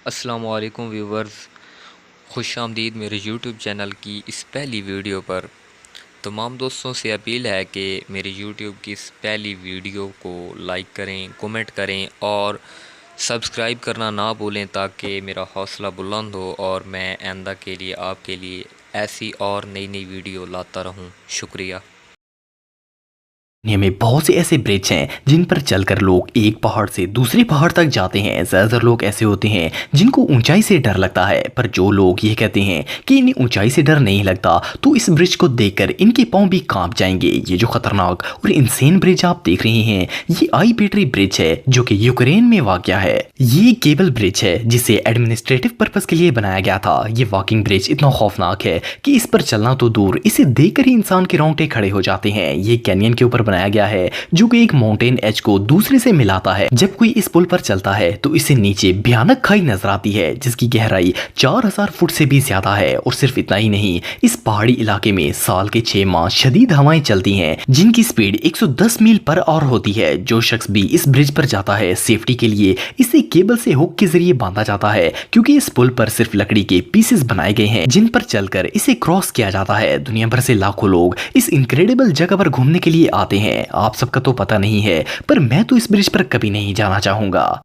अस्सलाम वालेकुम व्यूवर्स, खुश आमदीद मेरे यूट्यूब चैनल की इस पहली वीडियो पर। तमाम दोस्तों से अपील है कि मेरे यूट्यूब की इस पहली वीडियो को लाइक करें, कमेंट करें और सब्सक्राइब करना ना भूलें ताकि मेरा हौसला बुलंद हो और मैं आइंदा के लिए आपके लिए ऐसी और नई नई वीडियो लाता रहूं। शुक्रिया। दुनिया में बहुत से ऐसे ब्रिज हैं जिन पर चलकर लोग एक पहाड़ से दूसरे पहाड़ तक जाते हैं। ज्यादातर लोग ऐसे होते हैं जिनको ऊंचाई से डर लगता है, पर जो लोग ये कहते हैं कि इन्हें ऊंचाई से डर नहीं लगता तो इस ब्रिज को देखकर इनके पांव भी कांप जाएंगे। ये जो खतरनाक और इंसेन ब्रिज आप देख रहे हैं ये आई पेट्री ब्रिज है जो कि यूक्रेन में वाक़या है। ये केबल ब्रिज है जिसे एडमिनिस्ट्रेटिव पर्पज के लिए बनाया गया था। ये वॉकिंग ब्रिज इतना खौफनाक है कि इस पर चलना तो दूर, इसे देखकर ही इंसान के रोंगटे खड़े हो जाते हैं। ये कैनियन के ऊपर बनाया गया है जो कि एक माउंटेन एज को दूसरे से मिलाता है। जब कोई इस पुल पर चलता है तो इसे नीचे भयानक खाई नजर आती है जिसकी गहराई 4000 फुट से भी ज्यादा है। और सिर्फ इतना ही नहीं, इस पहाड़ी इलाके में साल के 6 माह शदीद हवाएं चलती हैं जिनकी स्पीड 110 मील पर आवर होती है। जो शख्स भी इस ब्रिज पर जाता है सेफ्टी के लिए इसे केबल से हुक के जरिए बांधा जाता है क्योंकि इस पुल पर सिर्फ लकड़ी के पीसेस बनाए गए हैं जिन पर चलकर इसे क्रॉस किया जाता है। दुनिया भर से लाखों लोग इस इनक्रेडिबल जगह पर घूमने के लिए आते हैं। आप सबका तो पता नहीं है पर मैं तो इस ब्रिज पर कभी नहीं जाना चाहूंगा।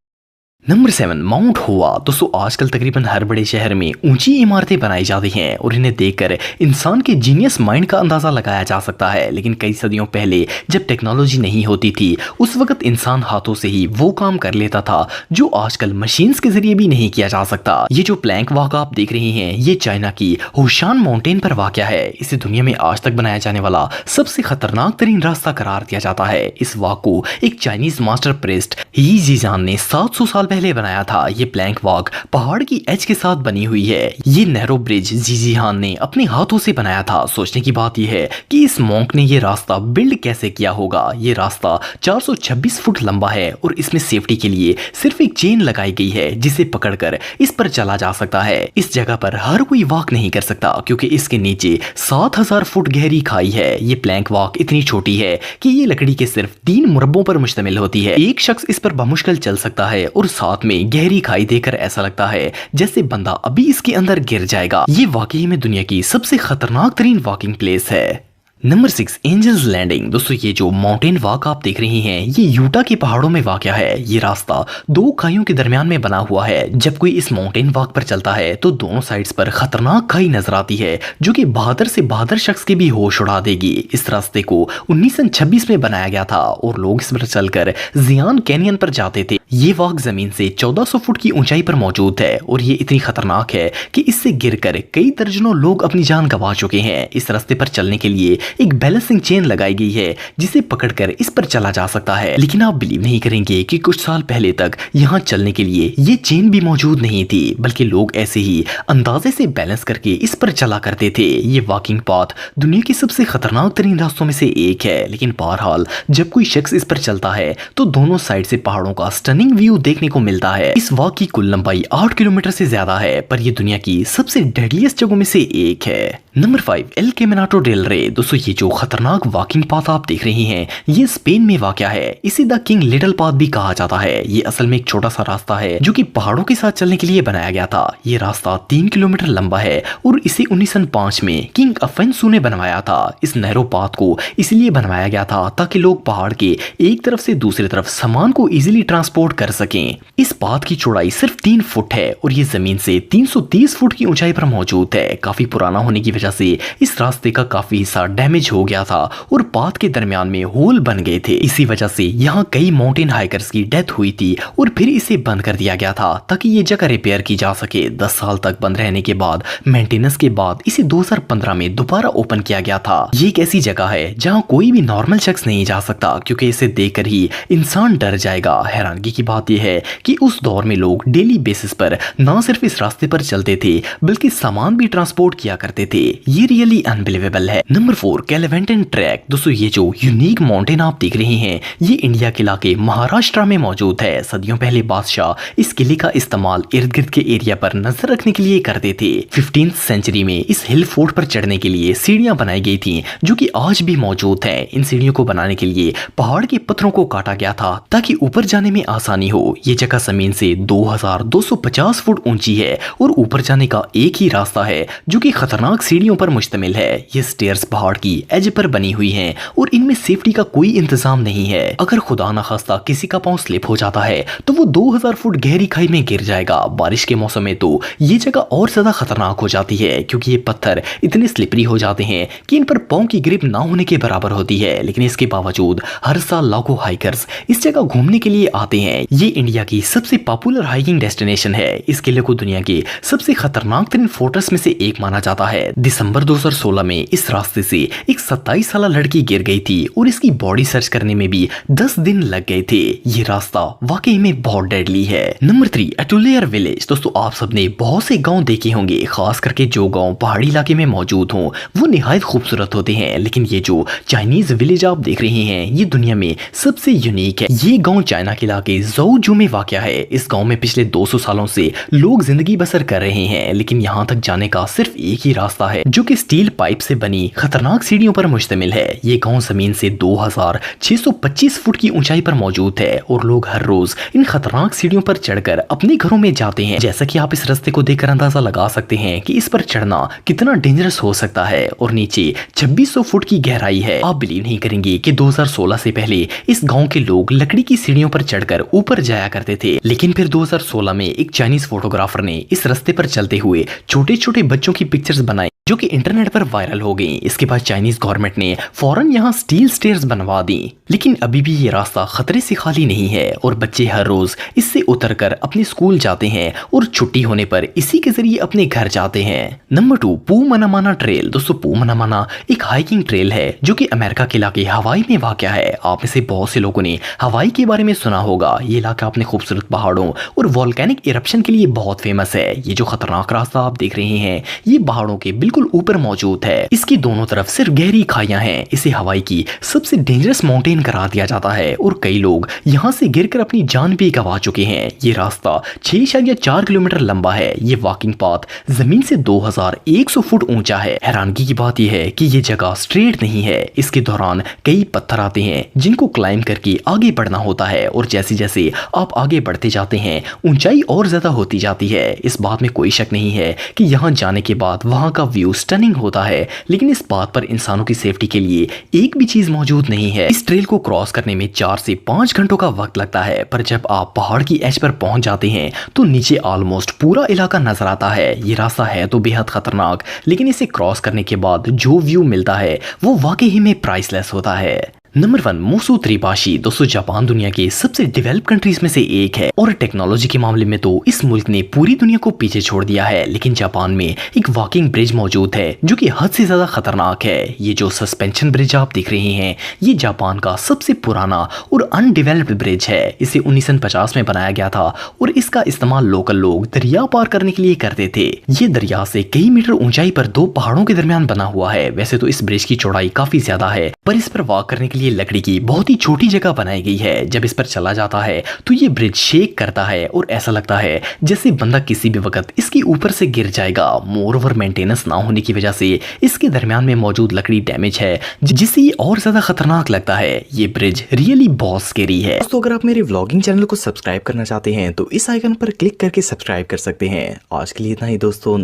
नंबर 7, माउंट हुआ। दोस्तों आजकल तकरीबन हर बड़े शहर में ऊंची इमारतें बनाई जाती हैं और इन्हें देखकर इंसान के जीनियस माइंड का अंदाजा लगाया जा सकता है। लेकिन कई सदियों पहले जब टेक्नोलॉजी नहीं होती थी उस वक्त इंसान हाथों से ही वो काम कर लेता था जो आजकल मशीन्स के जरिए भी नहीं किया जा सकता। ये जो प्लैंक वॉक आप देख रहे हैं ये चाइना की हुशान माउंटेन पर वाक़या है। इसे दुनिया में आज तक बनाया जाने वाला सबसे खतरनाक तरीन रास्ता करार दिया जाता है। इस वॉक को एक चाइनीज मास्टर प्रेस्ट ही जीजान ने 700 साल पहले बनाया था। ये प्लैंक वॉक पहाड़ की एज के साथ बनी हुई है। ये नैरो ब्रिज जीजीहान ने अपने हाथों से बनाया था। सोचने की बात यह है कि इस मॉन्क ने ये रास्ता बिल्ड कैसे किया होगा। ये रास्ता 426 फुट लंबा है और इसमें सेफ्टी के लिए सिर्फ एक चेन लगाई गई है जिसे पकड़कर इस पर चला जा सकता है। इस जगह पर हर कोई वॉक नहीं कर सकता क्योंकि इसके नीचे 7000 फुट गहरी खाई है। ये प्लैंक वॉक इतनी छोटी है कि ये लकड़ी के सिर्फ 3 मुरब्बों पर मुश्तमिल होती है। एक शख्स इस पर बामुश्किल चल सकता है और साथ में गहरी खाई देकर ऐसा लगता है जैसे बंदा अभी इसके अंदर गिर जाएगा। ये वाकई में दुनिया की सबसे खतरनाक तरीन वॉकिंग प्लेस है। Number 6, Angels Landing. दोस्तों ये जो माउंटेन वॉक आप देख रहे हैं ये यूटा के पहाड़ों में वाक़या है। ये रास्ता 2 खाइयों के दरमियान में बना हुआ है। जब कोई इस माउंटेन वॉक पर चलता है तो दोनों साइड्स पर खतरनाक खाई नजर आती है जो कि बहादुर से बहादुर शख्स के भी होश उड़ा देगी। इस रास्ते को 1926 में बनाया गया था और लोग इस पर चलकर जियान कैनियन पर जाते थे। ये वॉक जमीन से 1400 फुट की ऊंचाई पर मौजूद है और ये इतनी खतरनाक है कि इससे गिरकर कई दर्जनों लोग अपनी जान गंवा चुके हैं। इस रास्ते पर चलने के लिए एक बैलेंसिंग चेन लगाई गई है जिसे पकड़कर इस पर चला जा सकता है। लेकिन आप बिलीव नहीं करेंगे कि कुछ साल पहले तक यहाँ चलने के लिए ये चेन भी मौजूद नहीं थी बल्कि लोग ऐसे ही अंदाजे से बैलेंस करके इस पर चला करते थे। ये वॉकिंग पाथ दुनिया के सबसे खतरनाक तरीन रास्तों में से एक है। लेकिन बहरहाल जब कोई शख्स इस पर चलता है तो दोनों साइड से पहाड़ों का स्टनिंग व्यू देखने को मिलता है। इस वॉक की कुल लंबाई 8 किलोमीटर से ज्यादा है पर यह दुनिया की सबसे डेडलीस्ट जगहों में से एक है। नंबर 5, एल कैमिनाटो डेल रे। दोस्तों ये जो खतरनाक वॉकिंग पाथ आप देख रहे हैं ये स्पेन में वाक़या है। इसे द किंग लिटिल पाथ भी कहा जाता है। ये असल में एक छोटा सा रास्ता है जो कि पहाड़ों के साथ चलने के लिए बनाया गया था। ये रास्ता 3 किलोमीटर लंबा है और इसे 1905 में किंग अफेंसू ने बनवाया था। इस नैरो पाथ को इसलिए बनवाया गया था ताकि लोग पहाड़ के एक तरफ से दूसरी तरफ सामान को इजीली ट्रांसपोर्ट कर सकें। इस पाथ की चौड़ाई सिर्फ 3 फुट है और ये जमीन से 330 फुट की ऊंचाई पर मौजूद है। काफी पुराना होने की वजह से इस रास्ते का काफी हिस्सा डैमेज हो गया था और पाथ के दरमियान में होल बन गए थे। इसी वजह से यहाँ कई माउंटेन हाइकर्स की डेथ हुई थी और फिर इसे बंद कर दिया गया था ताकि ये जगह रिपेयर की जा सके। 10 साल तक बंद रहने के बाद मेंटेनेंस के बाद इसे 2015 में दोबारा ओपन किया गया था। ये एक ऐसी जगह है जहाँ कोई भी नॉर्मल शख्स नहीं जा सकता क्योंकि इसे देखकर ही इंसान डर जाएगा। हैरानगी की बात यह है कि उस दौर में लोग डेली बेसिस पर न सिर्फ इस रास्ते पर चलते थे बल्कि सामान भी ट्रांसपोर्ट किया करते थे। ये रियली अनबिलीवेबल है। नंबर 4, कैलिवेंटन ट्रैक। दोस्तों ये जो यूनिक माउंटेन आप देख रहे हैं ये इंडिया के इलाके महाराष्ट्र में मौजूद है। सदियों पहले बादशाह इस किले का इस्तेमाल इर्द गिर्द के एरिया पर नजर रखने के लिए करते थे। 15वीं सेंचुरी में इस हिल फोर्ट पर चढ़ने के लिए सीढ़ियां बनाई गई थी जो कि आज भी मौजूद है। इन सीढ़ियों को बनाने के लिए पहाड़ के पत्थरों को काटा गया था ताकि ऊपर जाने में आसानी हो। ये जगह जमीन से 2250 फुट ऊंची है और ऊपर जाने का एक ही रास्ता है जो कि खतरनाक सीढ़ियों पर मुश्तमिल है। ये स्टेयर्स पहाड़ की एज पर बनी हुई हैं और इनमें सेफ्टी का कोई इंतजाम नहीं है। अगर खुदा न खास्ता किसी का पांव स्लिप हो जाता है तो वो 2000 फुट गहरी खाई में गिर जाएगा। बारिश के मौसम में तो ये जगह और ज्यादा खतरनाक हो जाती है क्योंकि ये पत्थर इतने स्लिपरी हो जाते हैं कि इन पर पांव की ग्रिप ना होने के बराबर होती है। लेकिन इसके बावजूद हर साल लाखों हाइकर्स इस जगह घूमने के लिए आते हैं। ये इंडिया की सबसे पॉपुलर हाइकिंग डेस्टिनेशन है। इस किले को दुनिया के सबसे खतरनाक तरीन फोर्ट्रेस में से एक माना जाता है। दिसंबर 2016 में इस रास्ते से एक 27 साल लड़की गिर गई थी और इसकी बॉडी सर्च करने में भी 10 दिन लग गए थे। ये रास्ता वाकई में बहुत डेडली है। नंबर 3, एटुलेयर विलेज। दोस्तों आप सबने बहुत से गांव देखे होंगे, खास करके जो गांव पहाड़ी इलाके में मौजूद हों वो निहायत खूबसूरत होते हैं। लेकिन ये जो चाइनीज विलेज आप देख रहे हैं ये दुनिया में सबसे यूनिक है। ये गांव चाइना के इलाके ज़ोउजू में वाक़या है। इस गांव में पिछले 200 सालों से लोग जिंदगी बसर कर रहे हैं। लेकिन यहाँ तक जाने का सिर्फ एक ही रास्ता है जो कि स्टील पाइप से बनी खतरनाक सीढ़ियों पर मुश्तमिल है। ये गांव जमीन से 2625 फुट की ऊंचाई पर मौजूद है और लोग हर रोज इन खतरनाक सीढ़ियों पर चढ़कर अपने घरों में जाते हैं। जैसा कि आप इस रास्ते को देखकर अंदाजा लगा सकते हैं कि इस पर चढ़ना कितना डेंजरस हो सकता है। और नीचे 2600 फुट की गहराई है। आप बिलीव नहीं करेंगे कि 2016 से पहले इस गांव के लोग लकड़ी की सीढ़ियों पर चढ़कर ऊपर जाया करते थे। लेकिन फिर 2016 में एक चाइनीज फोटोग्राफर ने इस रास्ते पर चलते हुए छोटे छोटे बच्चों की पिक्चर्स बनाई जो कि इंटरनेट पर वायरल हो गई। इसके बाद चाइनीज गवर्नमेंट ने फौरन यहाँ स्टील स्टेयर्स बनवा दी। लेकिन अभी भी ये रास्ता खतरे से खाली नहीं है और बच्चे हर रोज इससे उतरकर अपने स्कूल जाते हैं और छुट्टी होने पर इसी के जरिए अपने घर जाते हैं। नंबर 2, पू मनामाना ट्रेल। दोस्तों पू मनामाना एक हाइकिंग ट्रेल है जो कि अमेरिका के इलाके हवाई में वाक़या है। आप में से बहुत से लोगों ने हवाई के बारे में सुना होगा। ये इलाका अपने खूबसूरत पहाड़ों और वॉल्केनिक इरप्शन के लिए बहुत फेमस है। ये जो खतरनाक रास्ता आप देख रहे हैं ये पहाड़ों के बिल्कुल ऊपर मौजूद है। इसकी दोनों तरफ सिर्फ गहरी खाइयां हैं। इसे हवाई की सबसे डेंजरस माउंटेन करार दिया जाता है और कई लोग यहाँ से गिरकर अपनी जान भी गंवा चुके हैं। ये रास्ता 6.4 किलोमीटर लंबा है। ये वॉकिंग पाथ जमीन से 2100 फुट ऊंचा है। हैरानगी की बात यह है कि ये जगह स्ट्रेट नहीं है। इसके दौरान कई पत्थर आते हैं जिनको क्लाइंब करके आगे बढ़ना होता है और जैसे जैसे आप आगे बढ़ते जाते हैं ऊंचाई और ज्यादा होती जाती है। इस बात में कोई शक नहीं है कि यहाँ जाने के बाद वहाँ का व्यू स्टनिंग होता है। लेकिन इस बात पर इंसानों की सेफ्टी के लिए एक भी चीज मौजूद नहीं है। इस ट्रेल को क्रॉस करने में 4 से 5 घंटों का वक्त लगता है। पर जब आप पहाड़ की एज पर पहुंच जाते हैं तो नीचे ऑलमोस्ट पूरा इलाका नजर आता है। ये रास्ता है तो बेहद खतरनाक, लेकिन इसे क्रॉस करने के बाद जो व्यू मिलता है वो वाकई ही में प्राइसलेस होता है। नंबर 1, मुसू त्रिबाशी। दोस्तों जापान दुनिया के सबसे डेवलप कंट्रीज में से एक है और टेक्नोलॉजी के मामले में तो इस मुल्क ने पूरी दुनिया को पीछे छोड़ दिया है। लेकिन जापान में एक वॉकिंग ब्रिज मौजूद है जो कि हद से ज्यादा खतरनाक है। ये जो सस्पेंशन ब्रिज आप देख रहे हैं ये जापान का सबसे पुराना और अनडेवलप्ड ब्रिज है। इसे 1950 में बनाया गया था और इसका इस्तेमाल लोकल लोग दरिया पार करने के लिए करते थे। ये दरिया से कई मीटर ऊंचाई पर 2 पहाड़ों के दरमियान बना हुआ है। वैसे तो इस ब्रिज की चौड़ाई काफी ज्यादा है पर इस पर वॉक करने के लिए लकड़ी की बहुत ही छोटी जगह बनाई गई है। जब इस पर चला जाता है तो ये ब्रिज शेक करता है और ऐसा लगता है जैसे बंदा किसी भी वक्त इसके ऊपर से गिर जाएगा। मोर ओवर मेंटेनेंस ना होने की वजह से इसके दरमियान में मौजूद लकड़ी डैमेज है जिससे ये और ज्यादा खतरनाक लगता है। ये ब्रिज रियली बहुत स्केरी है। दोस्तों अगर आप मेरे व्लॉगिंग चैनल को सब्सक्राइब करना चाहते हैं तो इस आइकन पर क्लिक करके सब्सक्राइब कर सकते हैं। आज के लिए इतना ही दोस्तों।